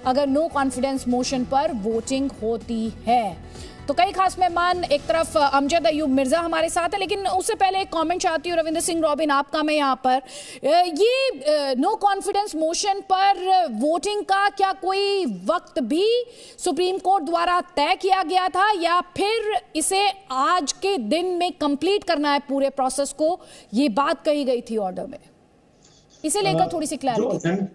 अगर no confidence motion पर voting होती है। तो कई खास मेहमान, एक तरफ अमजद अयूब मिर्जा हमारे साथ है, लेकिन उससे पहले एक कमेंट चाहती हूँ रविंद्र सिंह रॉबिन आपका मैं यहाँ पर, ये नो कॉन्फिडेंस मोशन पर वोटिंग का क्या कोई वक्त भी सुप्रीम कोर्ट द्वारा तय किया गया था या फिर इसे आज के दिन में कंप्लीट करना है पूरे प्रोसेस को, ये बात कही गई थी ऑर्डर में? इसे लेकर थोड़ी सी क्लैरिटी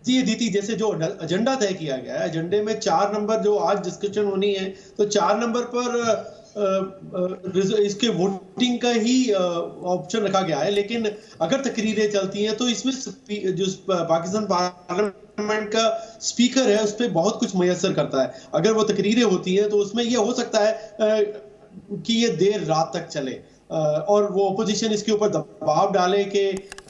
जी दीदी, जैसे जो एजेंडा तय किया गया है, एजेंडे में 4 नंबर जो आज डिस्कशन होनी है, तो 4 नंबर पर इसके वोटिंग का ही ऑप्शन रखा गया है। लेकिन अगर तकरीरें चलती हैं तो इसमें जो पाकिस्तान पार्लियामेंट का स्पीकर है उस पर बहुत कुछ मुयस्सर करता है। अगर वो तकरीरें होती हैं तो उसमें ये हो सकता है कि ये देर रात तक चले और वो अपोजिशन इसके ऊपर दबाव डाले कि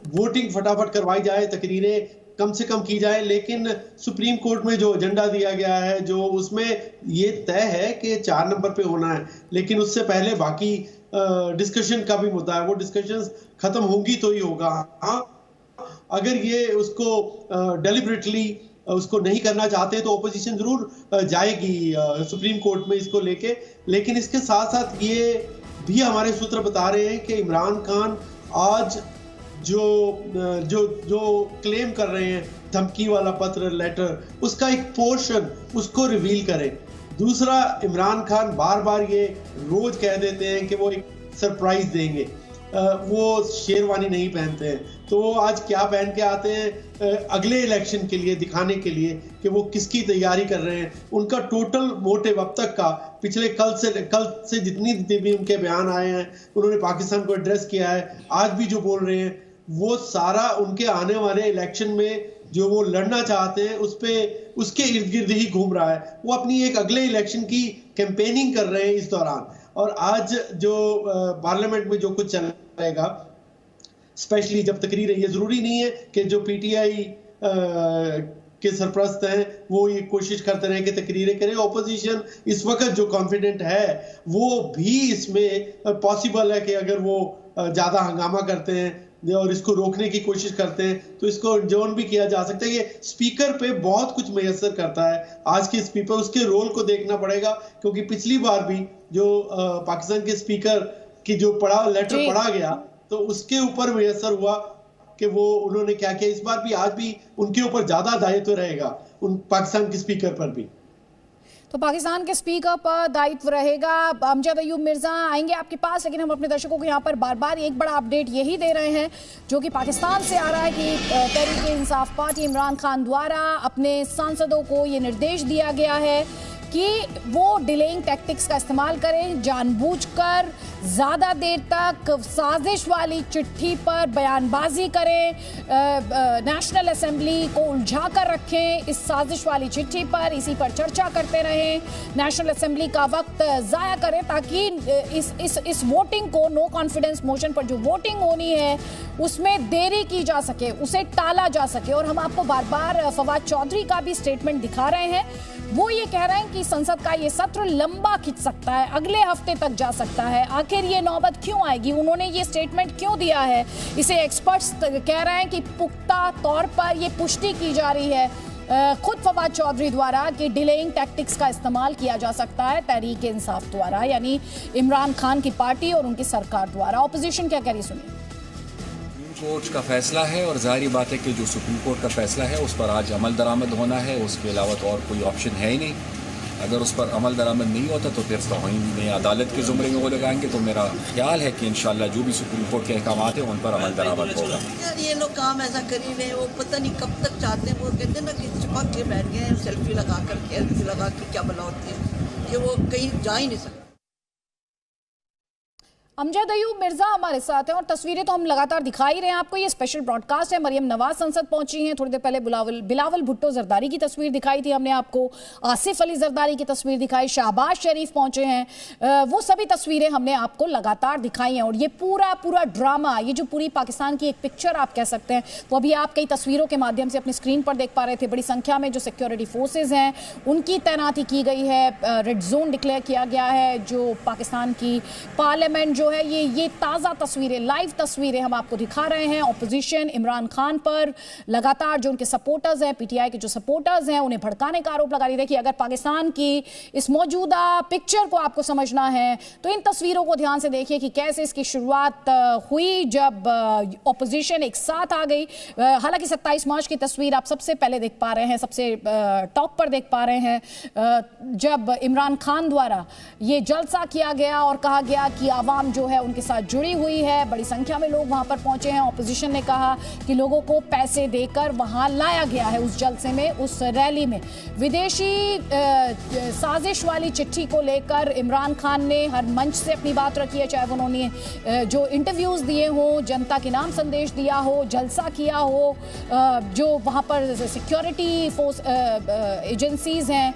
वोटिंग फटाफट करवाई जाए, तकरीरें कम से कम की जाए। लेकिन सुप्रीम कोर्ट में जो एजेंडा दिया गया है, जो उसमें ये तय है कि 4 नंबर पे होना है, लेकिन उससे पहले बाकी डिस्कशन का भी मुद्दा है, वो डिस्कशंस खत्म होंगी तो ही होगा। हाँ, अगर ये उसको डेलिबरेटली उसको नहीं करना चाहते तो ओपोजिशन जरूर जाएगी सुप्रीम कोर्ट में इसको लेके। लेकिन इसके साथ साथ ये भी हमारे सूत्र बता रहे हैं कि इमरान खान आज जो क्लेम कर रहे हैं, धमकी वाला पत्र, लेटर, उसका एक पोर्शन उसको रिवील करें। दूसरा, इमरान खान बार बार ये रोज कह देते हैं कि वो एक सरप्राइज देंगे, वो शेरवानी नहीं पहनते हैं, तो वो आज क्या पहन के आते हैं अगले इलेक्शन के लिए, दिखाने के लिए कि वो किसकी तैयारी कर रहे हैं। उनका टोटल मोटिव अब तक का, पिछले कल से जितनी भी उनके बयान आए हैं, उन्होंने पाकिस्तान को एड्रेस किया है, आज भी जो बोल रहे हैं, वो सारा उनके आने वाले इलेक्शन में जो वो लड़ना चाहते हैं उसके इर्द गिर्द ही घूम रहा है। वो अपनी एक अगले इलेक्शन की कैंपेनिंग कर रहे हैं इस दौरान। और आज जो पार्लियामेंट में जो कुछ चलेगा, स्पेशली जब तकरीरें, ये जरूरी नहीं है कि जो पीटीआई के सरप्रस्त हैं वो ये कोशिश करते रहे कि तकरीरें करें। ऑपोजिशन इस वक्त जो कॉन्फिडेंट है वो भी इसमें पॉसिबल है कि अगर वो ज्यादा हंगामा करते हैं और इसको रोकने की कोशिश करते हैं तो इसको जोन भी किया जा सकता है। ये स्पीकर पे बहुत कुछ मुयस्सर करता है। आज के स्पीकर, उसके रोल को देखना पड़ेगा, क्योंकि पिछली बार भी जो पाकिस्तान के स्पीकर की जो लेटर पढ़ा गया तो उसके ऊपर मुयस्सर हुआ कि वो उन्होंने क्या किया। इस बार भी, आज भी उनके ऊपर ज्यादा दायित्व रहेगा, उन पाकिस्तान के स्पीकर पर भी। तो पाकिस्तान के स्पीकर पर दायित्व रहेगा। अमजद अयूब मिर्जा आएंगे आपके पास, लेकिन हम अपने दर्शकों को यहाँ पर बार बार एक बड़ा अपडेट यही दे रहे हैं जो कि पाकिस्तान से आ रहा है कि तहरीक-ए-इंसाफ पार्टी इमरान खान द्वारा अपने सांसदों को ये निर्देश दिया गया है कि वो डिलेइंग टैक्टिक्स का इस्तेमाल करें, जानबूझकर ज़्यादा देर तक साजिश वाली चिट्ठी पर बयानबाजी करें, नेशनल असेंबली को उलझा कर रखें इस साजिश वाली चिट्ठी पर, इसी पर चर्चा करते रहें, नेशनल असेंबली का वक्त ज़ाया करें ताकि इस वोटिंग को, नो कॉन्फिडेंस मोशन पर जो वोटिंग होनी है उसमें देरी की जा सके, उसे टाला जा सके। और हम आपको बार बार फवाद चौधरी का भी स्टेटमेंट दिखा रहे हैं, वो ये कह रहे हैं कि संसद का ये सत्र लंबा खिंच सकता है, अगले हफ्ते तक जा सकता है। आखिर ये नौबत क्यों आएगी, उन्होंने ये स्टेटमेंट क्यों दिया है, इसे एक्सपर्ट्स कह रहे हैं कि पुख्ता तौर पर ये पुष्टि की जा रही है खुद फवाद चौधरी द्वारा कि डिलेइंग टैक्टिक्स का इस्तेमाल किया जा सकता है तहरीक इंसाफ द्वारा, यानी इमरान खान की पार्टी और उनकी सरकार द्वारा। ऑपोजिशन क्या कह रही, सुनिए। कोर्ट का फैसला है और जाहिर बात है कि जो सुप्रीम कोर्ट का फैसला है उस पर आज अमल दरामद होना है, उसके अलावा तो और कोई ऑप्शन है ही नहीं। अगर उस पर अमल दरामद नहीं होता तो फिर तौहीन में अदालत के ज़ुमरे में वो लगाएंगे। तो मेरा ख्याल है कि इंशाल्लाह जो भी सुप्रीम कोर्ट के अहकाम हैं उन पर अमल दरामद होगा। यार ये लोग काम ऐसा कर ही रहे हैं, वो पता नहीं कब तक चाहते हैं। वो कहते हैं ना कि चिपक के बैठ गए हैं, सेल्फी लगा के क्या बला होती है कि वो कहीं जा ही नहीं सकते। अमजद अयूब मिर्जा हमारे साथ हैं और तस्वीरें तो हम लगातार दिखा ही रहे हैं आपको। ये स्पेशल ब्रॉडकास्ट है। मरियम नवाज संसद पहुंची हैं, थोड़ी देर पहले बिलावल भुट्टो जरदारी की तस्वीर दिखाई थी हमने आपको, आसिफ अली जरदारी की तस्वीर दिखाई, शहबाज शरीफ पहुंचे हैं, वो सभी तस्वीरें हमने आपको लगातार दिखाई हैं। और ये पूरा ड्रामा, ये जो पूरी पाकिस्तान की एक पिक्चर आप कह सकते हैं, वो अभी आप कई तस्वीरों के माध्यम से अपनी स्क्रीन पर देख पा रहे थे। बड़ी संख्या में जो सिक्योरिटी फोर्सेज हैं उनकी तैनाती की गई है, रेड जोन डिक्लेयर किया गया है। जो पाकिस्तान की पार्लियामेंट जो है ये ताज़ा तस्वीरें, लाइव तस्वीरें हम आपको दिखा रहे हैं। ऑपोजिशन इमरान खान पर लगातार जो उनके सपोर्टर्स हैं, पीटीआई के जो सपोर्टर्स हैं, उन्हें भड़काने का आरोप लगा रही है। कि अगर पाकिस्तान की इस मौजूदा पिक्चर को आपको समझना है तो इन तस्वीरों को ध्यान से देखिए कि कैसे इसकी शुरुआत हुई जब ऑपोजिशन एक साथ आ गई। हालांकि 27 मार्च की तस्वीर आप सबसे पहले देख पा रहे हैं, सबसे टॉप पर देख पा रहे हैं, जब इमरान खान द्वारा ये जलसा किया गया और कहा गया कि आवाम जो है उनके साथ जुड़ी हुई है। बड़ी संख्या में लोग वहां पर पहुंचे हैं। ऑपोजिशन ने कहा कि लोगों को पैसे देकर वहां लाया गया है उस जलसे में, उस रैली में। विदेशी साजिश वाली चिट्ठी को लेकर इमरान खान ने हर मंच से अपनी बात रखी है, चाहे उन्होंने जो इंटरव्यूज दिए हो, जनता के नाम संदेश दिया हो, जलसा किया हो, जो वहां पर सिक्योरिटी फोर्स एजेंसीज हैं,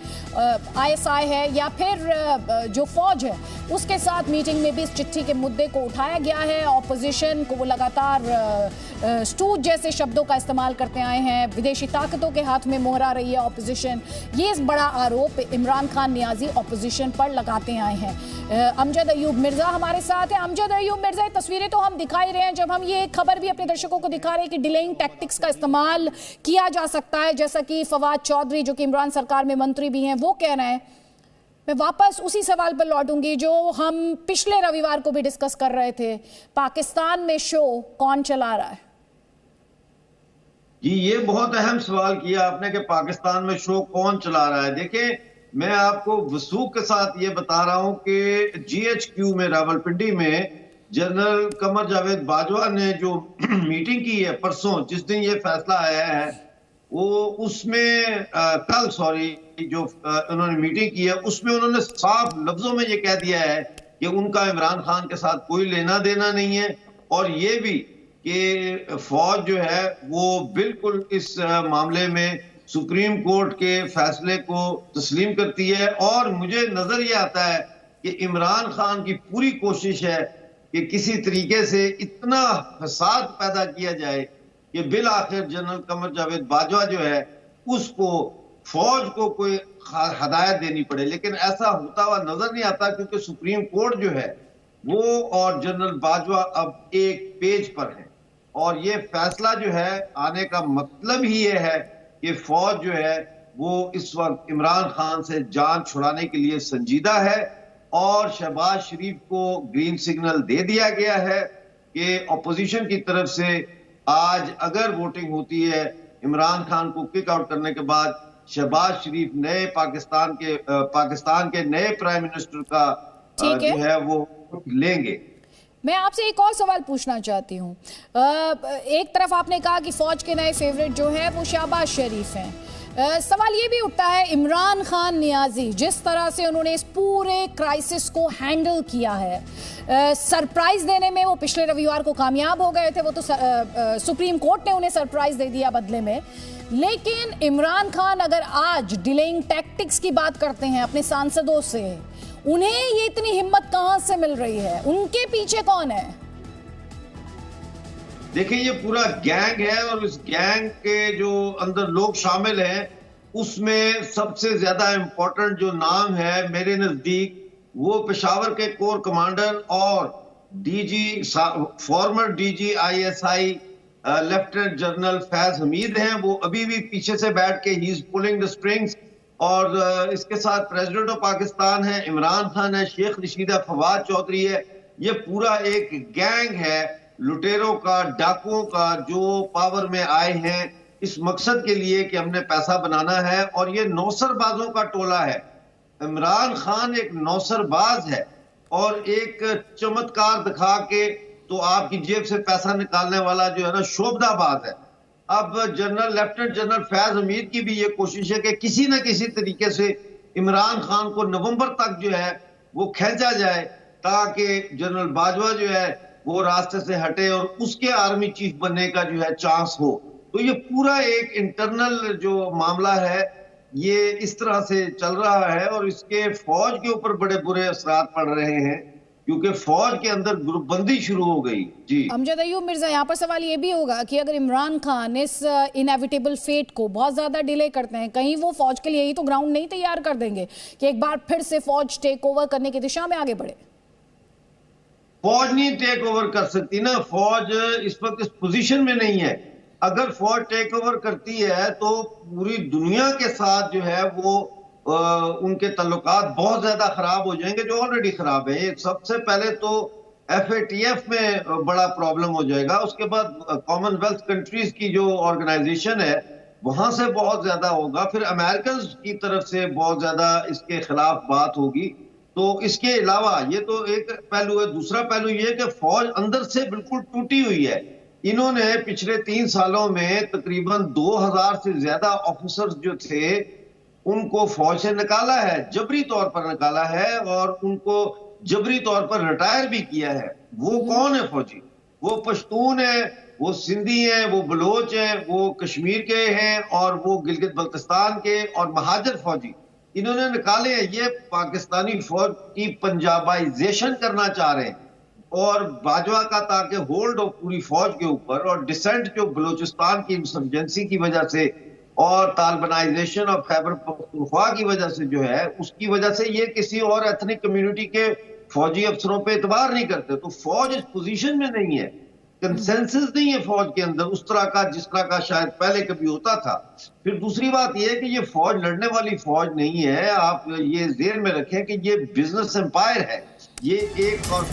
ISI है, या फिर जो फौज है, उसके साथ मीटिंग में भी इस चिट्ठी के मुद्दे को उठाया गया है। ऑपोजिशन को वो लगातार स्टूज जैसे शब्दों का इस्तेमाल करते आए हैं। विदेशी ताकतों के हाथ में मोहरा रही है ऑपोजिशन। ये इस बड़ा आरोप इमरान खान नियाजी ऑपोजिशन पर लगाते आए हैं। अमजद अयूब मिर्जा हमारे साथ हैं। अमजद अयूब मिर्जा, ये तस्वीरें तो हम दिखा ही रहे हैं, जब हम ये खबर भी अपने दर्शकों को दिखा रहे हैं कि डिलेइंग टैक्टिक्स का इस्तेमाल किया जा सकता है, जैसा कि फवाद चौधरी जो कि इमरान सरकार में मंत्री भी हैं वो कह रहे हैं। मैं वापस उसी सवाल पर लौटूंगी जो हम पिछले रविवार को भी डिस्कस कर रहे थे। पाकिस्तान में शो कौन चला रहा है? जी, ये बहुत अहम सवाल किया आपने कि पाकिस्तान में शो कौन चला रहा है। देखिए, मैं आपको वसूख के साथ ये बता रहा हूं कि GHQ में रावलपिंडी में जनरल कमर जावेद बाजवा ने जो मीटिंग की है परसों, जिस दिन ये फैसला आया है, वो उसमें कल जो उन्होंने मीटिंग की है उसमें उन्होंने साफ लफ्जों में ये कह दिया है कि उनका इमरान खान के साथ कोई लेना देना नहीं है, और ये भी कि फौज जो है वो बिल्कुल इस मामले में सुप्रीम कोर्ट के फैसले को तस्लीम करती है। और मुझे नजर ये आता है कि इमरान खान की पूरी कोशिश है कि किसी तरीके से इतना फसाद पैदा किया जाए कि बिल आखिर जनरल कमर जावेद बाजवा जो है उसको फौज को कोई हदायत देनी पड़े। लेकिन ऐसा होता हुआ नजर नहीं आता, क्योंकि सुप्रीम कोर्ट जो है वो और जनरल बाजवा अब एक पेज पर है, और ये फैसला जो है आने का मतलब ही ये है कि फौज जो है वो इस वक्त इमरान खान से जान छुड़ाने के लिए संजीदा है। और शहबाज शरीफ को ग्रीन सिग्नल दे दिया गया है कि ऑपोजिशन की तरफ से आज अगर वोटिंग होती है इमरान खान को किक आउट करने के बाद, शहबाज शरीफ नए पाकिस्तान के नए प्राइम मिनिस्टर का जो है वो लेंगे। मैं आपसे एक और सवाल पूछना चाहती हूँ। एक तरफ आपने कहा कि फौज के नए फेवरेट जो है वो शहबाज शरीफ हैं। सवाल ये भी उठता है, इमरान खान नियाजी जिस तरह से उन्होंने इस पूरे क्राइसिस को हैंडल किया है, सरप्राइज देने में वो पिछले रविवार को कामयाब हो गए थे। वो तो सुप्रीम कोर्ट ने उन्हें सरप्राइज दे दिया बदले में। लेकिन इमरान खान अगर आज डिलेइंग टैक्टिक्स की बात करते हैं अपने सांसदों से, उन्हें ये इतनी हिम्मत कहां से मिल रही है? उनके पीछे कौन है? देखिए, ये पूरा गैंग है, और इस गैंग के जो अंदर लोग शामिल हैं उसमें सबसे ज्यादा इंपॉर्टेंट जो नाम है मेरे नजदीक, वो पेशावर के कोर कमांडर और farmer DG ISI lieutenant general Faiz Hamid हैं। वो अभी भी पीछे से बैठ के he is pulling the strings. और इसके साथ प्रेसिडेंट ऑफ पाकिस्तान है, इमरान खान है, शेख रशीद है, फवाद चौधरी है। ये पूरा एक गैंग है लुटेरों का, डाकुओं का, जो पावर में आए हैं इस मकसद के लिए कि हमने पैसा बनाना है। और ये नौसरबाजों का टोला है। इमरान खान एक नौसरबाज है और एक चमत्कार दिखा के तो आपकी जेब से पैसा निकालने वाला जो है ना शोभदाबाज है। अब लेफ्टिनेंट जनरल फैज हमीद की भी ये कोशिश है कि किसी न किसी तरीके से इमरान खान को नवंबर तक जो है वो खींचा जाए, ताकि जनरल बाजवा जो है वो रास्ते से हटे और उसके आर्मी चीफ बनने का जो है चांस हो। तो ये पूरा एक इंटरनल जो मामला है ये इस तरह से चल रहा है, और इसके फौज के ऊपर बड़े बुरे असरात पड़ रहे हैं, क्योंकि फौज के अंदर ग्रुपबंदी शुरू हो गई। जी अमजद अयूब मिर्जा, यहाँ पर सवाल ये भी होगा कि अगर इमरान खान इस इनएविटेबल फेट को बहुत ज्यादा डिले करते हैं, कहीं वो फौज के लिए ही तो ग्राउंड नहीं तैयार कर देंगे कि एक बार फिर से फौज टेक ओवर करने की दिशा में आगे बढ़े? फौज नहीं टेक ओवर कर सकती ना, फौज इस वक्त इस पोजीशन में नहीं है। अगर फौज टेक ओवर करती है तो पूरी दुनिया के साथ जो है वो उनके तल्लुकात बहुत ज्यादा खराब हो जाएंगे, जो ऑलरेडी खराब है। सबसे पहले तो FATF में बड़ा प्रॉब्लम हो जाएगा, उसके बाद कॉमनवेल्थ कंट्रीज की जो ऑर्गेनाइजेशन है वहां से बहुत ज्यादा होगा, फिर अमेरिकन की तरफ से बहुत ज्यादा इसके खिलाफ बात होगी। तो इसके अलावा ये तो एक पहलू है, दूसरा पहलू ये है कि फौज अंदर से बिल्कुल टूटी हुई है। इन्होंने पिछले 3 सालों में तकरीबन 2000 से ज्यादा ऑफिसर्स जो थे उनको फौज से निकाला है, जबरी तौर पर निकाला है, और उनको जबरी तौर पर रिटायर भी किया है। वो कौन है फौजी? वो पश्तून है, वो सिंधी हैं, वो बलोच हैं, वो कश्मीर के हैं, और वो गिलगित बल्तिस्तान के और महाजर फौजी इन्होंने निकाले हैं। ये पाकिस्तानी फौज की पंजाबाइजेशन करना चाह रहे हैं, और बाजवा का ताकि होल्ड हो पूरी फौज के ऊपर, और डिसेंट जो बलूचिस्तान की इंसर्जेंसी की वजह से और तालिबानाइजेशन और खैबर पख्तूनख्वा की वजह से जो है, उसकी वजह से ये किसी और एथनिक कम्युनिटी के फौजी अफसरों पे एतबार नहीं करते। तो फौज इस पोजीशन में नहीं है, कंसेंसस नहीं है फौज के अंदर उस तरह का जिस तरह का शायद पहले कभी होता था। फिर दूसरी बात यह है कि ये फौज लड़ने वाली फौज नहीं है। आप ये ज़हन में रखें कि ये बिजनेस एम्पायर है। ये एक और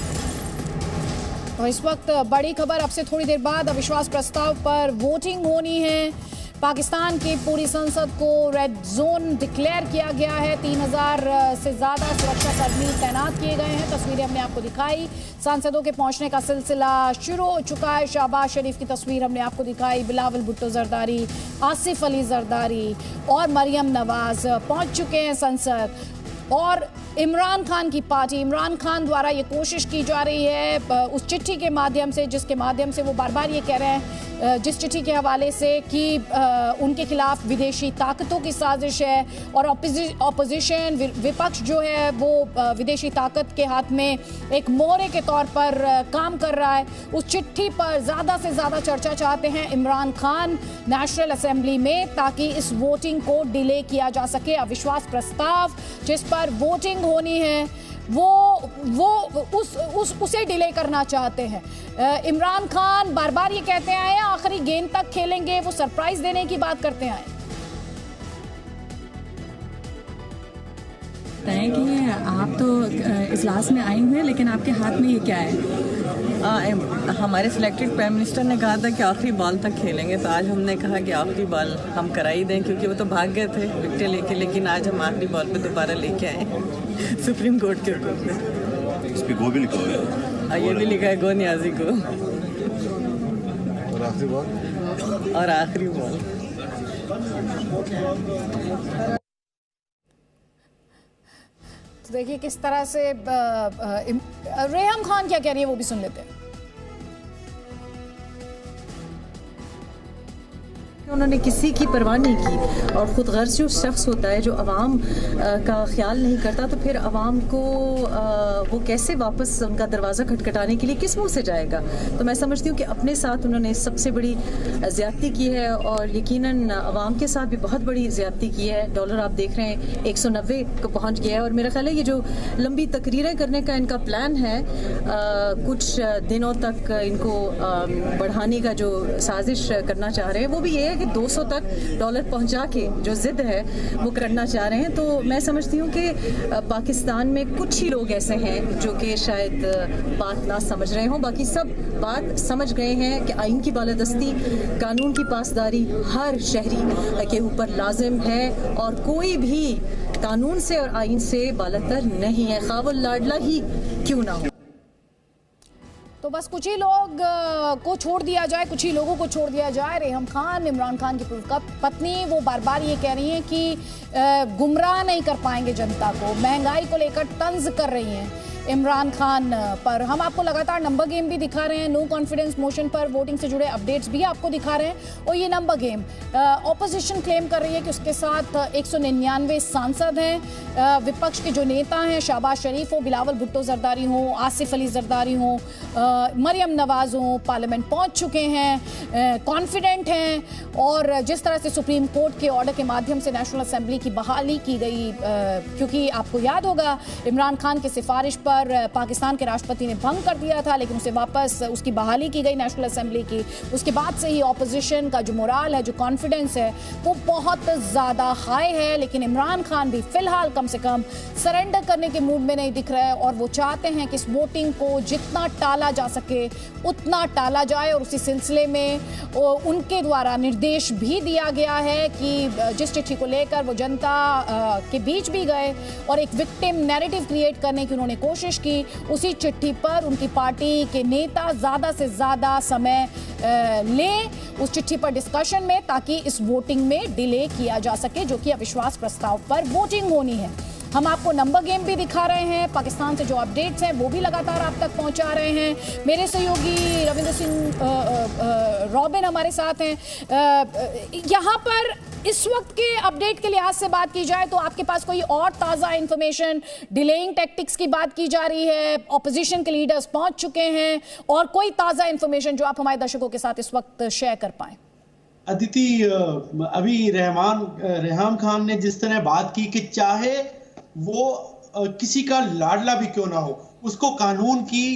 तो इस वक्त बड़ी खबर, अब से थोड़ी देर बाद अविश्वास प्रस्ताव पर वोटिंग होनी है। पाकिस्तान की पूरी संसद को रेड जोन डिक्लेयर किया गया है। 3000 से ज़्यादा सुरक्षा कर्मी तैनात किए गए हैं। तस्वीरें हमने आपको दिखाई, सांसदों के पहुंचने का सिलसिला शुरू हो चुका है। शहबाज शरीफ की तस्वीर हमने आपको दिखाई, बिलावल भुट्टो जरदारी, आसिफ अली जरदारी और मरियम नवाज पहुंच चुके हैं संसद। और इमरान खान की पार्टी, इमरान खान द्वारा ये कोशिश की जा रही है उस चिट्ठी के माध्यम से, जिसके माध्यम से वो बार बार ये कह रहे हैं, जिस चिट्ठी के हवाले से कि उनके खिलाफ विदेशी ताकतों की साजिश है और ऑपोजिशन विपक्ष जो है वो विदेशी ताकत के हाथ में एक मोहरे के तौर पर काम कर रहा है। उस चिट्ठी पर ज़्यादा से ज़्यादा चर्चा चाहते हैं इमरान खान नेशनल असेंबली में, ताकि इस वोटिंग को डिले किया जा सके। अविश्वास प्रस्ताव जिस पर वोटिंग होनी है उसे डिले करना चाहते हैं। इमरान खान बार बार ये कहते आए हैं आखिरी गेंद तक खेलेंगे, वो सरप्राइज देने की बात करते आए हैं कि आप तो इजलास में आए हुए हैं, लेकिन आपके हाथ में ये क्या है? हमारे सिलेक्टेड प्राइम मिनिस्टर ने कहा था कि आखिरी बॉल तक खेलेंगे, तो आज हमने कहा कि आखिरी बॉल हम करा ही दें, क्योंकि वो तो भाग गए थे विकेट लेके, लेकिन आज हम आखिरी बॉल पे दोबारा लेके आए सुप्रीम कोर्ट के ऊपर। इस पे गो भी लिखा है, ये भी लिखा है गो नियाजी को, और आखिरी बॉल। तो देखिए किस तरह से रेहम खान क्या कह रही है, वो भी सुन लेते हैं। उन्होंने किसी की परवाह नहीं की, और खुद गर्ज जो शख्स होता है जो अवाम का ख्याल नहीं करता, तो फिर अवाम को वो कैसे वापस उनका दरवाज़ा खटखटाने के लिए किस मुंह से जाएगा। तो मैं समझती हूँ कि अपने साथ उन्होंने सबसे बड़ी ज़्यादती की है, और यकीनन अवाम के साथ भी बहुत बड़ी ज़्यादती की है। डॉलर आप देख रहे हैं 190 को पहुँच गया है, और मेरा ख्याल है ये जो लंबी तकरीरें करने का इनका प्लान है, कुछ दिनों तक इनको बढ़ाने का जो साजिश करना चाह रहे हैं, वो भी ये है कि 200 तक डॉलर पहुंचा के जो जिद है वो करना चाह रहे हैं। तो मैं समझती हूँ कि पाकिस्तान में कुछ ही लोग ऐसे हैं जो कि शायद बात ना समझ रहे हों, बाकी सब बात समझ गए हैं कि आइन की बालादस्ती, कानून की पासदारी हर शहरी के ऊपर लाजिम है, और कोई भी कानून से और आइन से बालातर नहीं है, खा वो लाडला ही क्यों ना हो। तो बस कुछ ही लोग को छोड़ दिया जाए, कुछ ही लोगों को छोड़ दिया जाए। रेहम खान, इमरान खान की पत्नी, वो बार बार ये कह रही हैं कि गुमराह नहीं कर पाएंगे जनता को, महंगाई को लेकर तंज कर रही हैं इमरान खान पर। हम आपको लगातार नंबर गेम भी दिखा रहे हैं, नो कॉन्फिडेंस मोशन पर वोटिंग से जुड़े अपडेट्स भी आपको दिखा रहे हैं। और ये नंबर गेम ऑपोजिशन क्लेम कर रही है कि उसके साथ 199 सांसद हैं, विपक्ष के जो नेता हैं, शहबाज शरीफ हो, बिलावल भुट्टो जरदारी हो, आसिफ अली जरदारी हो, मरियम नवाज हो, पार्लियामेंट पहुंच चुके हैं, कॉन्फिडेंट हैं। और जिस तरह से सुप्रीम कोर्ट के ऑर्डर के माध्यम से नेशनल असेंबली की बहाली की गई, क्योंकि आपको याद होगा इमरान खान की सिफारिश पर पर पाकिस्तान के राष्ट्रपति ने भंग कर दिया था, लेकिन उसे वापस उसकी बहाली की गई नेशनल असेंबली की। उसके बाद से ही ऑपोजिशन का जो मोराल है, जो कॉन्फिडेंस है, वो बहुत ज़्यादा हाई है। लेकिन इमरान खान भी फिलहाल कम से कम सरेंडर करने के मूड में नहीं दिख रहा है और वो चाहते हैं कि इस वोटिंग को जितना टाला जा सके उतना टाला जाए। और उसी सिलसिले में उनके द्वारा निर्देश भी दिया गया है कि जिस चिट्ठी को लेकर वो जनता के बीच भी गए और एक विक्टिम नैरेटिव क्रिएट करने की उन्होंने कोशिश की, उसी चिट्ठी पर उनकी पार्टी के नेता ज़्यादा से ज़्यादा समय लें उस चिट्ठी पर डिस्कशन में, ताकि इस वोटिंग में डिले किया जा सके, जो कि अविश्वास प्रस्ताव पर वोटिंग होनी है। हम आपको नंबर गेम भी दिखा रहे हैं, पाकिस्तान से जो अपडेट्स हैं वो भी लगातार आप तक पहुंचा रहे हैं। मेरे सहयोगी रविंद्र सिंह रॉबिन हमारे साथ हैं। यहाँ पर इस वक्त के अपडेट के लिहाज से बात की जाए तो आपके पास कोई और ताज़ा इंफॉर्मेशन, डिलेइंग टैक्टिक्स की बात की जा रही है, ऑपोजिशन के लीडर्स पहुंच चुके हैं, और कोई ताज़ा इंफॉर्मेशन जो आप हमारे दर्शकों के साथ इस वक्त शेयर कर पाएं? अदिति, अभी रेहाम खान ने जिस तरह बात की कि चाहे वो किसी का लाडला भी क्यों ना हो, उसको कानून की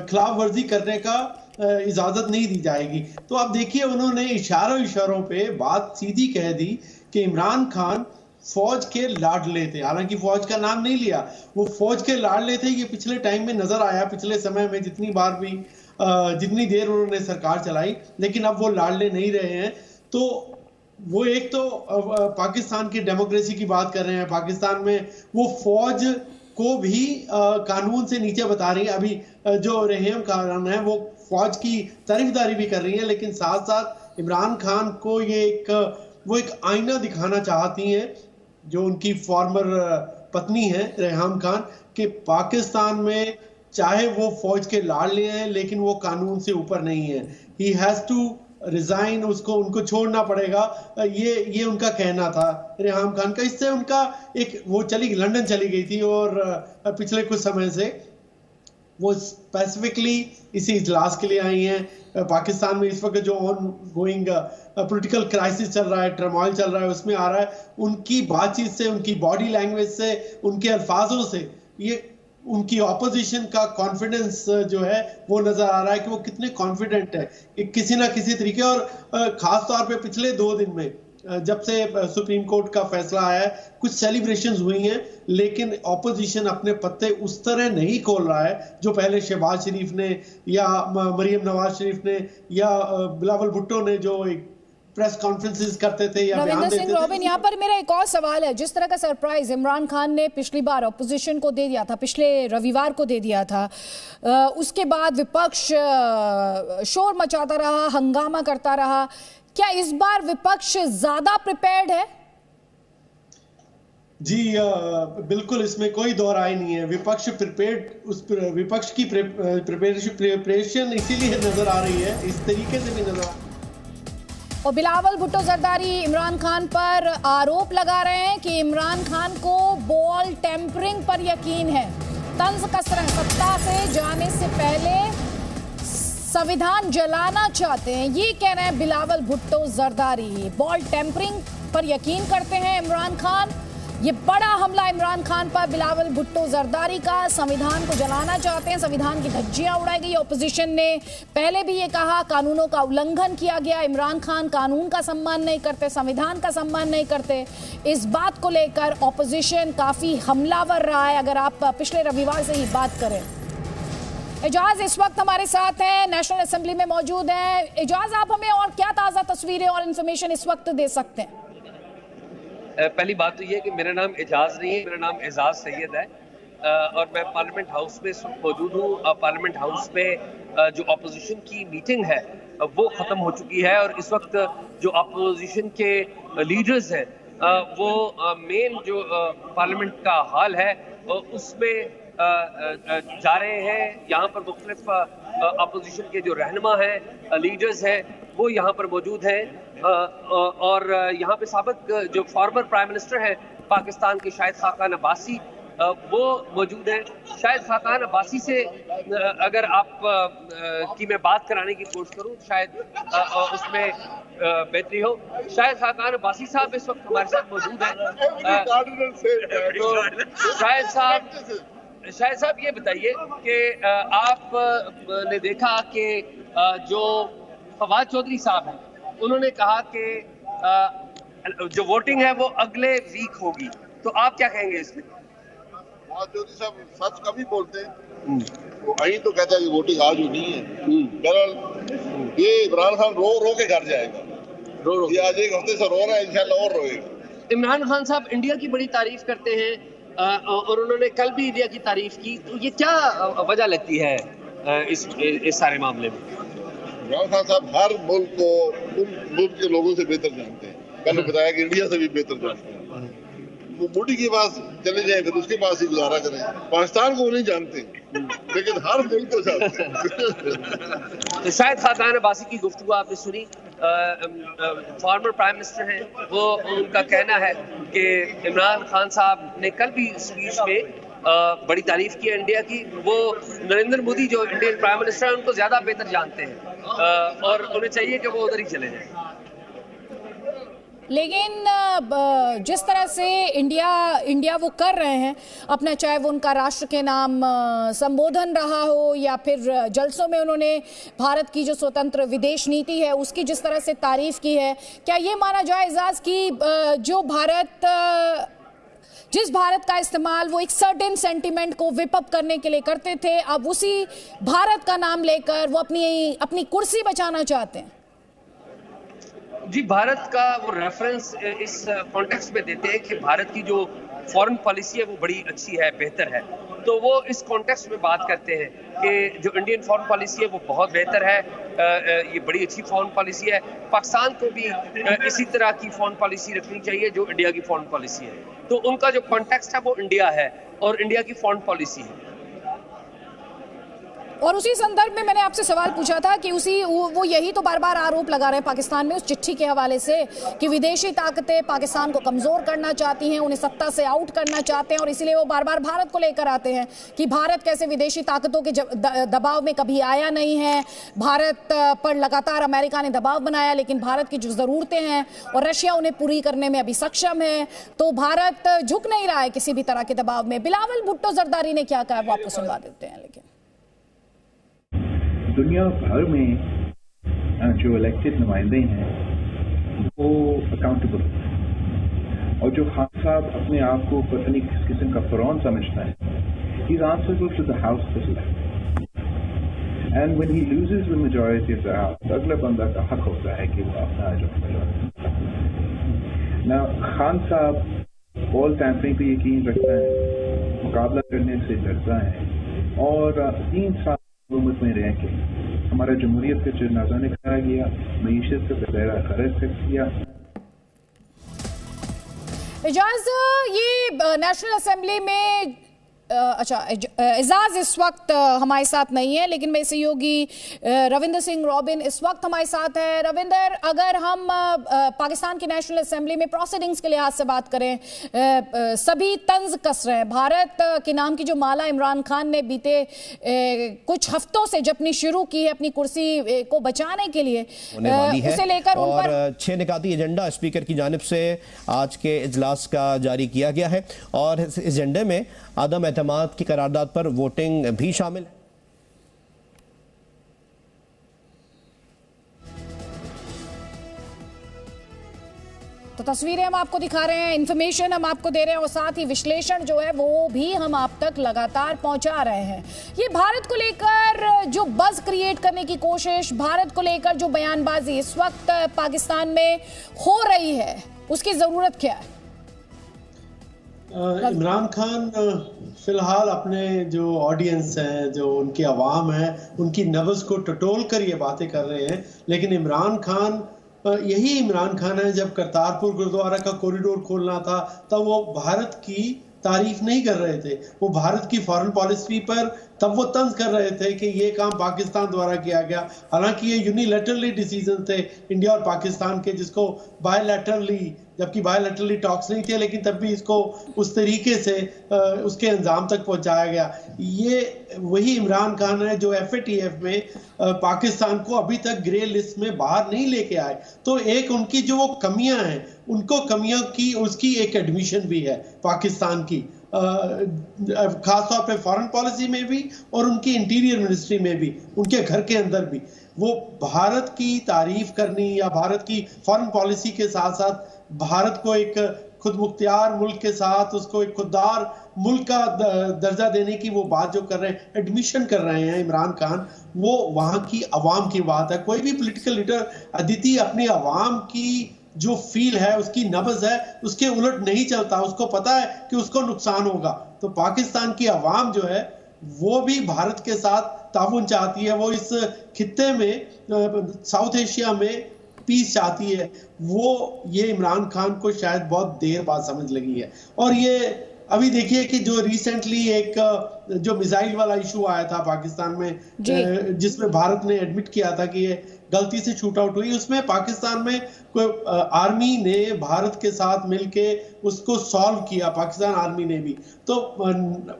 खिलाफ वर्जी करने का इजाजत नहीं दी जाएगी। तो अब देखिए, उन्होंने इशारों पे बात सीधी कह दी कि इमरान खान फौज के लाडले थे। हालांकि फौज का नाम नहीं लिया, वो फौज के लाडले थे। ये पिछले टाइम में नजर आया, पिछले समय में जितनी बार भी जितनी देर उन्होंने सरकार चलाई, लेकिन अब वो लाडले नहीं रहे हैं। तो वो एक तो पाकिस्तान की डेमोक्रेसी की बात कर रहे हैं, पाकिस्तान में वो फौज को भी कानून से नीचे बता रही है। अभी जो रेहम खान है वो फौज की तारीफदारी भी कर रही है, लेकिन साथ साथ इमरान खान को ये एक आईना दिखाना चाहती हैं, जो उनकी फॉर्मर पत्नी है रेहम खान, कि पाकिस्तान में चाहे वो फौज के लाडले हैं लेकिन वो कानून से ऊपर नहीं है। ही हैज टू रिजाइन, उनको छोड़ना पड़ेगा। ये उनका कहना था रेहाम खान का। इससे उनका वो लंदन चली गई थी और पिछले कुछ समय से वो स्पेसिफिकली इसी इजलास के लिए आई हैं। पाकिस्तान में इस वक्त जो ऑन गोइंग पॉलिटिकल क्राइसिस चल रहा है, टर्मोइल चल रहा है, उसमें आ रहा है। उनकी बातचीत से, उनकी बॉडी लैंग्वेज से, उनके अल्फाजों से ये उनकी ऑपोजिशन का कॉन्फिडेंस जो है वो नजर आ रहा है कि वो कितने कॉन्फिडेंट है किसी ना किसी तरीके। और खास तौर पे पिछले 2 दिन में जब से सुप्रीम कोर्ट का फैसला आया है, कुछ सेलिब्रेशंस हुई हैं, लेकिन ऑपोजिशन अपने पत्ते उस तरह नहीं खोल रहा है जो पहले शहबाज शरीफ ने या मरियम नवाज शरीफ ने या बिलावल भुट्टो ने जो एक प्रेस कॉन्फ्रेंसेस करते थे या बयान देते थे। रॉबिन, यहाँ पर मेरा एक और सवाल है। जिस तरह का सरप्राइज इमरान खान ने पिछली बार ऑपोजिशन को दे दिया था, पिछले रविवार को दे दिया था, उसके बाद विपक्ष शोर मचाता रहा, हंगामा करता रहा, क्या इस बार विपक्ष ज्यादा प्रिपेयर्ड है? जी बिल्कुल, इसमें कोई दो राय नहीं है। विपक्ष प्रिपेयर्ड, विपक्ष की प्रिपरेशन इसीलिए नजर आ रही है, इस तरीके से भी नजर आ रही है। और बिलावल भुट्टो जरदारी इमरान खान पर आरोप लगा रहे हैं कि इमरान खान को बॉल टेम्परिंग पर यकीन है, तंज कस रहे हैं, सत्ता से जाने से पहले संविधान जलाना चाहते हैं। ये कह रहे हैं बिलावल भुट्टो जरदारी। बॉल टेम्परिंग पर यकीन करते हैं इमरान खान। ये बड़ा हमला इमरान खान पर बिलावल भुट्टो जरदारी का, संविधान को जलाना चाहते हैं, संविधान की धज्जियां उड़ाई गई। ऑपोजिशन ने पहले भी ये कहा कानूनों का उल्लंघन किया गया, इमरान खान कानून का सम्मान नहीं करते, संविधान का सम्मान नहीं करते। इस बात को लेकर ऑपोजिशन काफी हमलावर रहा है, अगर आप पिछले रविवार से ही बात करें। एजाज इस वक्त हमारे साथ हैं, नेशनल असेंबली में मौजूद हैं। एजाज, आप हमें और क्या ताज़ा तस्वीरें और इन्फॉर्मेशन इस वक्त दे सकते हैं? पहली बात तो ये कि मेरा नाम एजाज नहीं है, मेरा नाम एजाज सैयद है और मैं पार्लियामेंट हाउस में इस वक्त मौजूद हूँ। पार्लियामेंट हाउस में जो अपोजिशन की मीटिंग है वो ख़त्म हो चुकी है और इस वक्त जो अपोजिशन के लीडर्स हैं वो मेन जो पार्लियामेंट का हाल है उसमें जा रहे हैं। यहाँ पर मुख्तलिफ अपोजिशन के जो रहनुमा हैं, लीडर्स हैं, वो यहाँ पर मौजूद हैं और यहाँ पे साबिक जो फॉर्मर प्राइम मिनिस्टर हैं पाकिस्तान के शाहिद खाकान अब्बासी वो मौजूद हैं। शाहिद खाकान अब्बासी से अगर आप की मैं बात कराने की कोशिश करूँ शायद उसमें बेहतरी हो। शाहिद खाकान अब्बासी साहब इस वक्त हमारे साथ मौजूद हैं। तो शाहिद साहब शाहिद साहब ये बताइए कि आपने देखा कि जो फवाद चौधरी साहब हैं उन्होंने कहा कि जो वोटिंग है वो अगले वीक होगी, तो आप क्या कहेंगे इसमें? फवाद चौधरी साहब सच कभी बोलते हैं, तो अही तो कहता है कि वोटिंग आज होनी है। बहरहाल ये इमरान खान रो रो के घर जाएगा, ये आज एक हफ्ते से रो रहा है, इंशाल्लाह और रोएगा। इमरान खान साहब इंडिया की बड़ी तारीफ करते हैं और उन्होंने कल भी इंडिया की तारीफ की, तो ये क्या वजह लगती है इस सारे मामले में? इमरान खान साहब हर मुल्क को उन मुल्क के लोगों से बेहतर जानते हैं। कल बताया कि इंडिया से भी बेहतर जानते हैं। वो मोदी के पास चले जाए फिर उसके पास ही गुजारा करें। पाकिस्तान को नहीं जानते लेकिन हर मुल्क को जानते हैं। तो शायद खाकान अब्बासी की गुफ्तगू आपने सुनी, फॉर्मर प्राइम मिनिस्टर हैं, वो उनका कहना है कि इमरान खान साहब ने कल भी स्पीच में बड़ी तारीफ की है इंडिया की। वो नरेंद्र मोदी जो इंडियन प्राइम मिनिस्टर है उनको ज्यादा बेहतर जानते हैं और उन्हें चाहिए कि वो उधर ही चले जाएं। लेकिन जिस तरह से इंडिया वो कर रहे हैं अपना, चाहे वो उनका राष्ट्र के नाम संबोधन रहा हो या फिर जलसों में उन्होंने भारत की जो स्वतंत्र विदेश नीति है उसकी जिस तरह से तारीफ की है, क्या ये माना जाए एजाज की जो जिस भारत का इस्तेमाल वो एक सर्टेन सेंटिमेंट को विप अप करने के लिए करते थे, अब उसी भारत का नाम लेकर वो अपनी कुर्सी बचाना चाहते हैं? जी, भारत का वो रेफरेंस इस कॉन्टेक्स्ट में देते हैं कि भारत की जो फॉरेन पॉलिसी है वो बड़ी अच्छी है, बेहतर है, तो वो इस कॉन्टेक्स्ट में बात करते हैं कि जो इंडियन फॉरेन पॉलिसी है वो बहुत बेहतर है, ये बड़ी अच्छी फॉरेन पॉलिसी है। पाकिस्तान को भी इसी तरह की फॉरेन पॉलिसी रखनी चाहिए जो इंडिया की फॉरेन पॉलिसी है। तो उनका जो कॉन्टेक्स्ट है वो इंडिया है और इंडिया की फॉरेन पॉलिसी है। और उसी संदर्भ में मैंने आपसे सवाल पूछा था कि वो यही तो बार बार आरोप लगा रहे हैं पाकिस्तान में उस चिट्ठी के हवाले से कि विदेशी ताकतें पाकिस्तान को कमज़ोर करना चाहती हैं, उन्हें सत्ता से आउट करना चाहते हैं और इसीलिए वो बार बार भारत को लेकर आते हैं कि भारत कैसे विदेशी ताकतों के दबाव में कभी आया नहीं है। भारत पर लगातार अमेरिका ने दबाव बनाया, लेकिन भारत की जो ज़रूरतें हैं और रशिया उन्हें पूरी करने में अभी सक्षम है, तो भारत झुक नहीं रहा है किसी भी तरह के दबाव में। बिलावल भुट्टो जरदारी ने क्या कहा वो आपको सुनवा देते हैं। लेकिन दुनिया भर में जो इलेक्टेड नुमाइंदे हैं वो अकाउंटेबल हैं और जो खान साहब अपने आप को पता नहीं किस किस्म का फरौन समझता है, he is answerable to the house of elected and when he loses the majority of the house, अगला बंदा का हक होता है कि वो अपना जो ना खान साहब बॉल टैंपरिंग पे यकीन रखता है, मुकाबला करने से डरता है और 3 साल हुकूमत में रह के हमारा जमहूरियत का जनाजा निकाला गया, मईशत का दायरा खर्च किया। एजाज, ये नेशनल असेंबली में अच्छा एजाज इस वक्त हमारे साथ नहीं है, लेकिन मेरे सहयोगी रविंदर सिंह रॉबिन इस वक्त हमारे साथ है। रविंदर, अगर हम पाकिस्तान की नेशनल असेंबली में प्रोसीडिंग्स के लिहाज से बात करें, सभी तंज कस रहे हैं। भारत के नाम की जो माला इमरान खान ने बीते कुछ हफ्तों से जपनी शुरू की है अपनी कुर्सी को बचाने के लिए, उसे लेकर उन पर 6 निकाती एजेंडा स्पीकर की जानिब से आज के इजलास का जारी किया गया है और इस एजेंडे में आदम एतमाद की करारदाद पर वोटिंग भी शामिल है। तो तस्वीरें हम आपको दिखा रहे हैं, इंफॉर्मेशन हम आपको दे रहे हैं और साथ ही विश्लेषण जो है वो भी हम आप तक लगातार पहुंचा रहे हैं। ये भारत को लेकर जो बज़ क्रिएट करने की कोशिश, भारत को लेकर जो बयानबाजी इस वक्त पाकिस्तान में हो रही है, उसकी जरूरत क्या है? इमरान खान फिलहाल अपने जो ऑडियंस है, जो उनकी आवाम है, उनकी नब्ज़ को टटोल कर ये बातें कर रहे हैं, लेकिन इमरान खान यही इमरान खान है जब करतारपुर गुरुद्वारा का कॉरिडोर खोलना था तब वो भारत की तारीफ नहीं कर रहे थे, वो भारत की फॉरेन पॉलिसी पर तब वो तंज कर रहे थे कि ये काम पाकिस्तान द्वारा किया गया। हालांकि ये यूनिलैटरली डिसीजन थे इंडिया और पाकिस्तान के, जिसको बायलैटरली, जबकि बायलैटरली टॉक्स नहीं थे, लेकिन तब भी इसको उस तरीके से उसके अंजाम तक पहुंचाया गया। ये वही इमरान खान है जो FATF में पाकिस्तान को अभी तक ग्रे लिस्ट में बाहर नहीं लेके आए। तो एक उनकी जो वो कमियां हैं, उनको कमियों की उसकी एक एडमिशन भी है पाकिस्तान की। खासतौर पे फॉरेन पॉलिसी में भी और उनकी इंटीरियर मिनिस्ट्री में भी, उनके घर के अंदर भी, वो भारत की तारीफ करनी या भारत की फॉरेन पॉलिसी के साथ साथ भारत को एक खुद मुख्तियार मुल्क के साथ उसको एक खुददार मुल्क का दर्जा देने की वो बात जो कर रहे हैं, एडमिशन कर रहे हैं इमरान खान, वो वहां की अवाम की बात है। कोई भी पॉलिटिकल लीडर अदिति अपनी अवाम की जो फील है, उसकी नब्ज है, उसके उलट नहीं चलता। उसको पता है कि उसको नुकसान होगा। तो पाकिस्तान की अवाम जो है वो भी भारत के साथ ताउन चाहती है। वो इस खित्ते में, साउथ एशिया में पीस चाहती है। वो ये इमरान खान को शायद बहुत देर बाद समझ लगी है। और ये अभी देखिए कि जो रिसेंटली एक जो मिसाइल वाला इशू आया था पाकिस्तान में, जिसमें भारत ने एडमिट किया था कि ये गलती से शूट आउट हुई, उसमें पाकिस्तान में कोई आर्मी ने भारत के साथ मिलके उसको सॉल्व किया, पाकिस्तान आर्मी ने भी। तो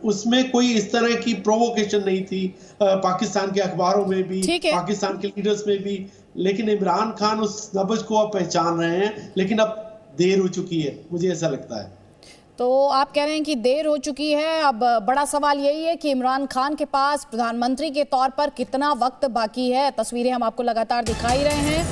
उसमें कोई इस तरह की प्रोवोकेशन नहीं थी पाकिस्तान के अखबारों में भी, पाकिस्तान के लीडर्स में भी। लेकिन इमरान खान उस नब्ज को अब पहचान रहे हैं, लेकिन अब देर हो चुकी है, मुझे ऐसा लगता है। तो आप कह रहे हैं कि देर हो चुकी है। अब बड़ा सवाल यही है कि इमरान खान के पास प्रधानमंत्री के तौर पर कितना वक्त बाकी है। तस्वीरें हम आपको लगातार दिखाई रहे हैं।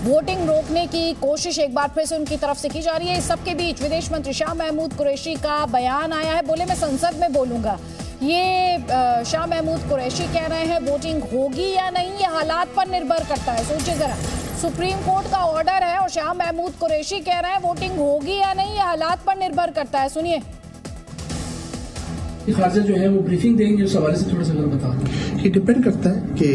वोटिंग रोकने की कोशिश एक बार फिर से उनकी तरफ से की जा रही है। इस सबके बीच विदेश मंत्री शाह महमूद कुरैशी का बयान आया है। बोले मैं संसद में बोलूंगा। ये शाह महमूद कुरैशी कह रहे हैं वोटिंग होगी या नहीं ये हालात पर निर्भर करता है। सोचिए जरा, सुप्रीम कोर्ट का ऑर्डर है और शाह महमूद कुरैशी कह रहे हैं वोटिंग होगी या नहीं ये हालात पर निर्भर करता है। सुनिए। खारजा जो है वो ब्रीफिंग देंगे, उस हवाले से थोड़ा सा अगर बता दें। ये डिपेंड करता है कि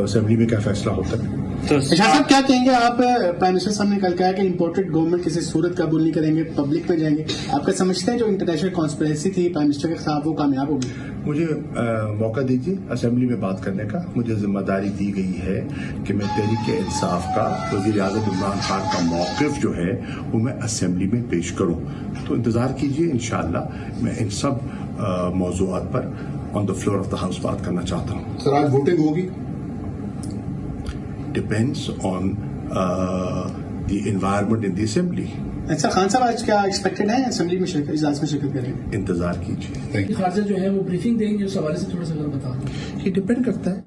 असेंबली में क्या फैसला होता है। तो साहब क्या कहेंगे आप? प्राइम मिनिस्टर साहब ने कल कहा कि इम्पोर्टेड गवर्नमेंट किसी सूरत काबूल नहीं करेंगे, पब्लिक में जाएंगे। आपका समझते हैं जो इंटरनेशनल कॉन्स्पिरेसी थी प्राइम मिनिस्टर के खिलाफ वो कामयाब होगी? मुझे मौका दीजिए असेंबली में बात करने का। मुझे जिम्मेदारी दी गई है कि मैं तहरीक इंसाफ का वजीर आज़म इमरान खान का मौक़िफ़ जो है वो मैं असेंबली में पेश करूं। तो इंतजार कीजिए, इंशाअल्लाह मैं इन सब मौज़ूआत पर on the floor of the house बात करना चाहता हूं। सर आज वोटिंग होगी? Depends on the environment in the assembly. अच्छा खान साहब आज क्या एक्सपेक्टेड है असेंबली में इजलास में शिरकत करेंगे? इंतजार कीजिए। खारजा जो है वो ब्रीफिंग देंगे, उस हवाले से थोड़ा सा अगर बता दें। ये डिपेंड करता है।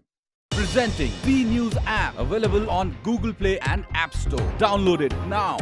Presenting B News app available on Google Play and App Store. Download it now.